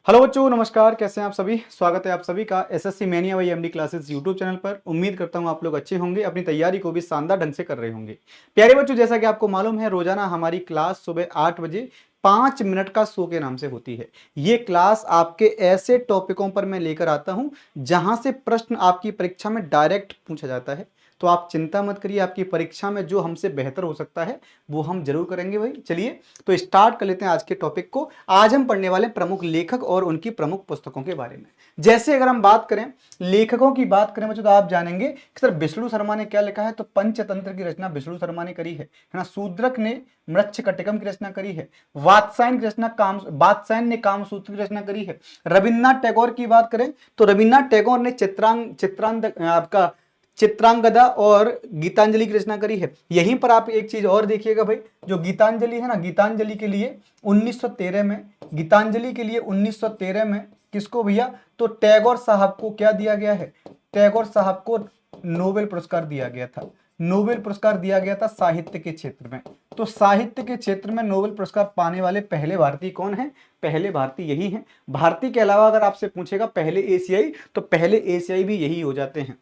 Hello बच्चों, नमस्कार। कैसे हैं आप सभी। स्वागत है आप सभी का SSC mania by MD classes YouTube channel पर। उम्मीद करता हूं आप लोग अच्छे होंगे, अपनी तैयारी को भी शानदार ढंग से कर रहे होंगे। प्यारे बच्चों, जैसा कि आपको मालूम है, रोजाना हमारी क्लास सुबह 8 बजे 5 मिनट का शो के नाम से होती है। ये क्लास आपके ऐसे टॉपिकों पर मैं लेकर आता हूं जहां से प्रश्न आपकी परीक्षा में डायरेक्ट पूछा जाता है। तो आप चिंता मत करिए, आपकी परीक्षा में जो हमसे बेहतर हो सकता है वो हम जरूर करेंगे भाई। चलिए तो स्टार्ट कर लेते हैं आज के टॉपिक को। आज हम पढ़ने वाले प्रमुख लेखक और उनकी प्रमुख पुस्तकों के बारे में। जैसे अगर हम बात करें, लेखकों की बात करें बच्चों, तो आप जानेंगे कि सर विष्णु शर्मा ने क्या लिखा है। तो पंचतंत्र की रचना विष्णु शर्मा ने करी है ना। शूद्रक ने मृच्छकटिकम की रचना करी है। वात्सायन ने कामसूत्र की रचना करी है। रविन्द्रनाथ टैगोर की बात करें तो रविन्द्रनाथ टैगोर ने चित्रांगदा और गीतांजलि की रचना करी है। यहीं पर आप एक चीज और देखिएगा भाई, जो गीतांजलि है ना, गीतांजलि के लिए 1913 में किसको भैया, तो टैगोर साहब को क्या दिया गया है, टैगोर साहब को नोबेल पुरस्कार दिया गया था। नोबेल पुरस्कार दिया गया था साहित्य के क्षेत्र में। तो साहित्य के क्षेत्र में नोबेल पुरस्कार पाने वाले पहले भारतीय कौन है, पहले भारतीय यही हैं। भारतीय के अलावा अगर आपसे पूछेगा पहले एशियाई, तो पहले एशियाई भी यही हो जाते हैं।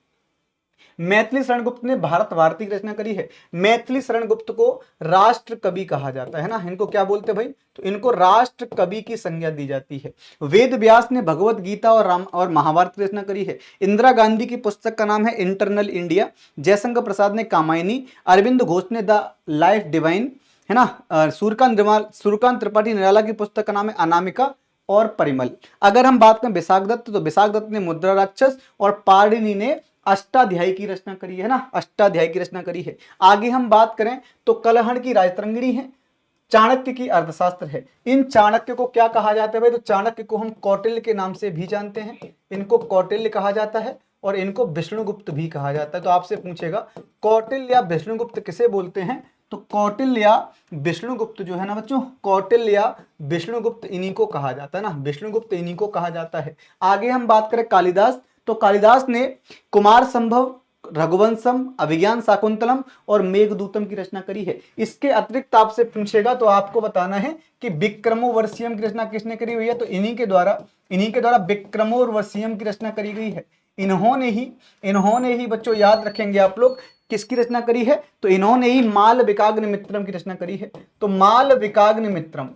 मैथिली शरण गुप्त ने भारत भारती की रचना करी है। मैथिली शरण गुप्त को राष्ट्र कवि कहा जाता है ना। इनको क्या बोलते भाई, तो इनको राष्ट्र कवि की संज्ञा दी जाती है। वेद व्यास ने भगवत गीता और राम और महाभारत की रचना करी है। इंदिरा गांधी की पुस्तक का नाम है इंटरनल इंडिया। जयशंकर प्रसाद ने कामायनी। अरविंद घोष ने द लाइफ डिवाइन, है ना। सूर्यकांत त्रिपाठी निराला की पुस्तक का नाम है अनामिका और परिमल। अगर हम बात करें विशाख दत्त, तो विशाख दत्त ने मुद्रा राक्षस और पाणिनि ने अष्टाध्यायी की रचना करी है ना, अष्टाध्यायी की रचना करी है। आगे हम बात करें तो कलहण की राजतरंगिणी है। चाणक्य की अर्थशास्त्र है। इन चाणक्य को क्या कहा जाता है भाई, तो चाणक्य को हम कौटिल्य के नाम से भी जानते हैं। इनको कौटिल्य कहा जाता है और इनको विष्णुगुप्त भी कहा जाता है। तो आपसे पूछेगा कौटिल्य या विष्णुगुप्त किसे बोलते हैं, तो कौटिल्य या विष्णुगुप्त जो है ना बच्चों, कौटिल्य या विष्णुगुप्त इन्हीं को कहा जाता है ना, विष्णुगुप्त इन्हीं को कहा जाता है। आगे हम बात करें कालिदास, तो कालिदास ने कुमार संभव, रघुवंशम, अभिज्ञान शाकुंतलम और मेघदूतम की रचना करी है। इसके अतिरिक्त आपसे पूछेगा तो आपको बताना है कि विक्रमोर्वशीयम की रचना किसने करी हुई है, तो इन्हीं के द्वारा विक्रमोर्वशीयम की रचना करी गई है। इन्होंने ही बच्चों याद रखेंगे आप लोग किसकी रचना करी है, तो इन्होंने ही मालविकाग्निमित्रम की रचना करी है। तो मालविकाग्निमित्रम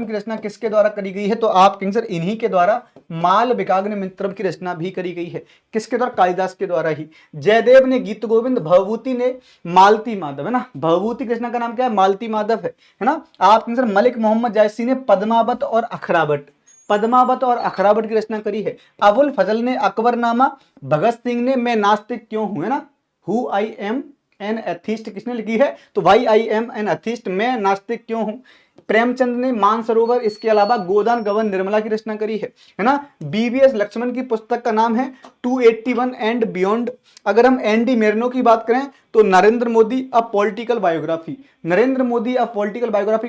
की रचना किसके द्वारा करी गई है, तो आप कहेंगे सर इन्हीं के द्वारा मालविकाग्निमित्रम की रचना भी करी गई है। किसके द्वारा, कालिदास के द्वारा ही। जयदेव ने गीत गोविंद, भवभूति ने मालती माधव, है ना। भवभूति की रचना का नाम क्या है, मालती माधव है ना। आप कहेंगे सर मलिक मोहम्मद जायसी ने पद्मावत और अखरावट की रचना करी है। अबुल फजल ने अकबरनामा, भगत सिंह ने मैं नास्तिक क्यों हूं, है ना, who I am an atheist किसने लिखी है, तो why I am an atheist, मैं नास्तिक क्यों हूं। प्रेमचंद ने मानसरोवर, इसके अलावा गोदान गवन निर्मला की रचना करी है ना। बीवीएस लक्ष्मण की पुस्तक का नाम है 281 एंड बियॉन्ड। अगर हम एनडी मेरिनो की बात करें तो Narendra Modi a political biography,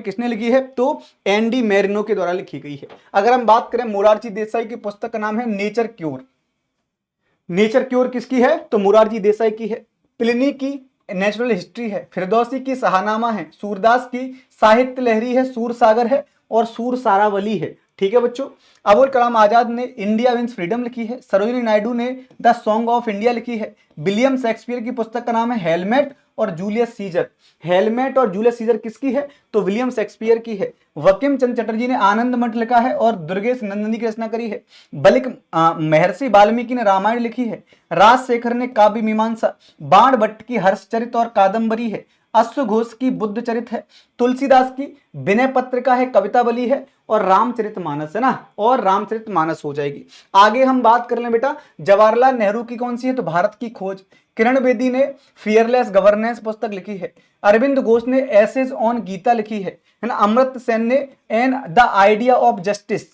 किसने लिखी है, तो एनडी मेरिनो के द्वारा लिखी गई है। अगर हम बात करें मोरारजी देसाई की पुस्तक का नाम है नेचर क्योर किसकी है, तो मोरारजी देसाई की है। प्लिनी की नेचुरल हिस्ट्री है। फिरदौसी की शाहनामा है। सूरदास की साहित्य लहरी है, सूरसागर है और सूरसारावली है। ठीक है बच्चों। अबुल कलाम आजाद ने इंडिया विंस फ्रीडम लिखी है। सरोजिनी नायडू ने द सॉन्ग ऑफ इंडिया लिखी है। विलियम शेक्सपियर की पुस्तक का नाम है हेलमेट और जूलियस सीजर किसकी है, तो विलियम शेक्सपियर की है। बंकिम चंद्र चटर्जी ने आनंद मठ लिखा है और दुर्गेश नंदिनी की रचना करी है। महर्षि वाल्मीकि ने रामायण लिखी है। राजशेखर ने काव्य मीमांसा। बाण भट्ट की हर्षचरित और कादंबरी है। अश्व घोष की बुद्ध चरित है। तुलसीदास की विनय पत्रिका है, कवितावली है और रामचरितमानस है ना, और रामचरितमानस हो जाएगी। आगे हम बात कर लें बेटा जवाहरलाल नेहरू की कौन सी है, तो भारत की खोज। किरण बेदी ने फियरलेस गवर्नेंस पुस्तक लिखी है। अरविंद घोष ने एसेज ऑन गीता लिखी है ना। अमर्त्य सेन ने an the idea of justice.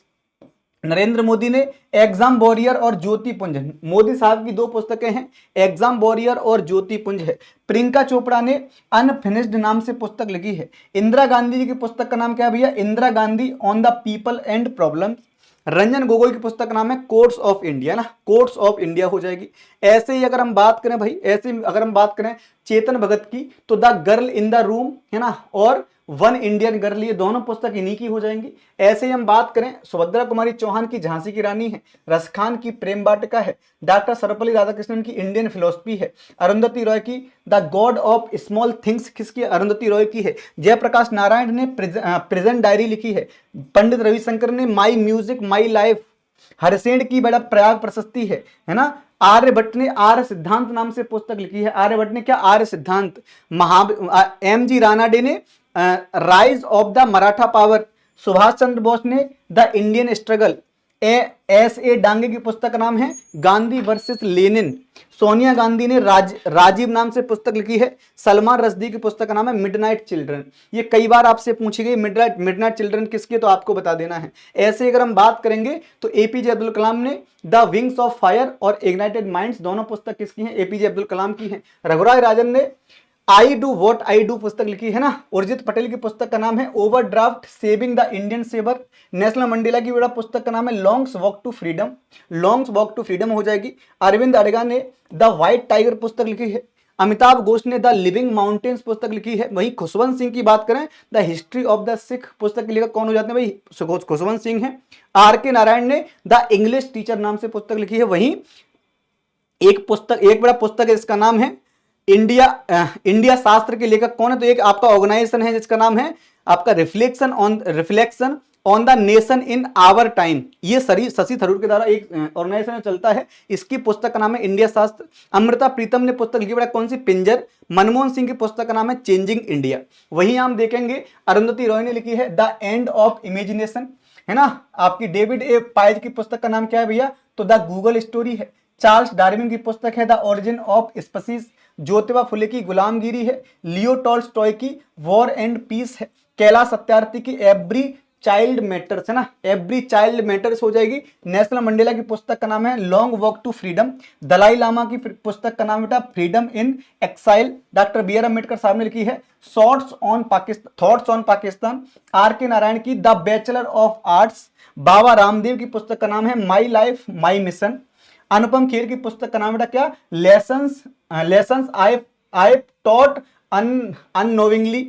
Narendra Modi ने एग्जाम वॉरियर और ज्योतिपुंज, मोदी साहब की 2 पुस्तकें हैं, एग्जाम वॉरियर और ज्योतिपुंज है। प्रियंका चोपड़ा ने अनफिनिश्ड नाम से पुस्तक लिखी है। इंदिरा गांधी जी की पुस्तक का नाम क्या है भैया, Indira Gandhi on the people and problem. Ranjan Gogoi की पुस्तक का नाम है कोर्ट्स ऑफ इंडिया ना, कोर्ट्स ऑफ इंडिया हो जाएगी। ऐसे ही अगर हम बात करें चेतन भगत की, तो the girl in the room, है ना, और वन इंडियन गर्ल, ये दोनों पुस्तक इन्हीं की हो जाएंगी। ऐसे ही हम बात करें, सुभद्रा कुमारी चौहान की झांसी की रानी है, रसखान की प्रेम वाटिका है, डॉक्टर सर्वपल्ली राधाकृष्णन की इंडियन फिलोसफी है, अरुंधति रॉय की the God of small things किसकी, अरुंधति रॉय की है, जयप्रकाश नारायण ने प्रेजेंट डायरी लिखी है, पंडित रविशंकर ने माई म्यूजिक माई लाइफ, हरसेन की बड़ा प्रयाग प्रशस्ति है ना, आर्यभट्ट ने आर्य सिद्धांत नाम से पुस्तक लिखी है, आर्यभट्ट ने क्या, आर्य सिद्धांत, एम जी रानाडे ने rise of the Maratha power, Subhash Chandra Bose ने the Indian struggle, S A Dange की पुस्तक का नाम है गांधी वर्सेस लेनिन, सोनिया गांधी ने राजीव नाम से पुस्तक लिखी है, सलमान रश्दी की पुस्तक का नाम है मिडनाइट चिल्ड्रन। ये कई बार आपसे पूछी गई, मिडनाइट चिल्ड्रन किसकी, तो आपको बता देना है। ऐसे अगर हम बात करेंगे तो एपीजे अब्दुल कलाम ने द विंग्स ऑफ फायर और इग्नाइटेड माइंड्स, दोनों पुस्तक किसकी हैं, एपीजे अब्दुल कलाम की हैं। रघुराज राजन ने I do what I do पुस्तक लिखी है ना। उर्जित पटेल की पुस्तक का नाम है overdraft saving the Indian saver. Nelson Mandela की बड़ा पुस्तक का नाम है longs walk to freedom, longs walk to freedom हो जाएगी। अरविंद अडगा ने द व्हाइट टाइगर पुस्तक लिखी है। अमिताभ घोष ने द लिविंग माउंटेन्स पुस्तक लिखी है। वहीं खुशवंत सिंह की बात करें, the history of the Sikh पुस्तक के लेखक कौन हो जाते हैं भाई, खुशवंत सिंह है। आर के नारायण ने द इंग्लिश टीचर नाम से पुस्तक लिखी है। वहीं एक बड़ा पुस्तक है, इसका नाम है इंडिया शास्त्र के लेखक कौन है, तो एक आपका ऑर्गेनाइजेशन है जिसका नाम है आपका reflection on the nation in our time. ये शशि थरूर के द्वारा एक ऑर्गेनाइजेशन चलता है, इसकी पुस्तक का नाम है इंडिया शास्त्र। अमृता प्रीतम ने पुस्तक लिखी बड़ा कौन सी, पिंजर। मनमोहन सिंह की पुस्तक का नाम है चेंजिंग इंडिया। वहीं हम देखेंगे अरुंधति रॉय ने लिखी है द एंड ऑफ इमेजिनेशन, है ना। आपकी डेविड ए पाइज की पुस्तक का नाम क्या है भैया, तो द गूगल स्टोरी है। चार्ल्स डार्विन की पुस्तक है the origin of species. Jyotiba Phule की गुलामगिरी है। लियो टॉल्स्टॉय की वॉर एंड पीस है। कैलाश सत्यार्थी की एवरी चाइल्ड मैटर्स, है ना, एवरी चाइल्ड मैटर्स हो जाएगी। नेशनल मंडेला की पुस्तक का नाम है long walk to freedom. Dalai Lama की पुस्तक का नाम बेटा freedom in exile. Doctor B R Ambedkar साहब ने लिखी है थॉट्स ऑन पाकिस्तान। आर के नारायण की the bachelor of arts. Baba Ramdev की पुस्तक का नाम है my life my mission. Anupam Kher की पुस्तक का नाम बेटा क्या, lessons I taught अननोविंगली।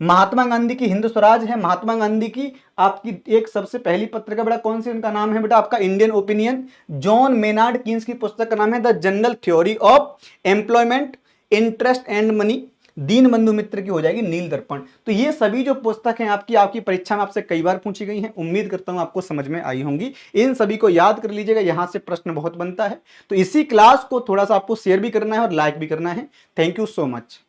Mahatma Gandhi की हिंद स्वराज है। महात्मा गांधी की आपकी एक सबसे पहली पत्रिका बेटा कौन सी, उनका नाम है बेटा आपका Indian opinion. John Maynard Keynes की पुस्तक का नाम है the general theory of employment interest and money. दीन बंधु मित्र की हो जाएगी नील दर्पण। तो ये सभी जो पुस्तक हैं आपकी परीक्षा में आपसे कई बार पूछी गई हैं, उम्मीद करता हूं आपको समझ में आई होंगी। इन सभी को याद कर लीजिएगा, यहां से प्रश्न बहुत बनता है। तो इसी क्लास को थोड़ा सा आपको शेयर भी करना है और लाइक भी करना है। Thank you so much.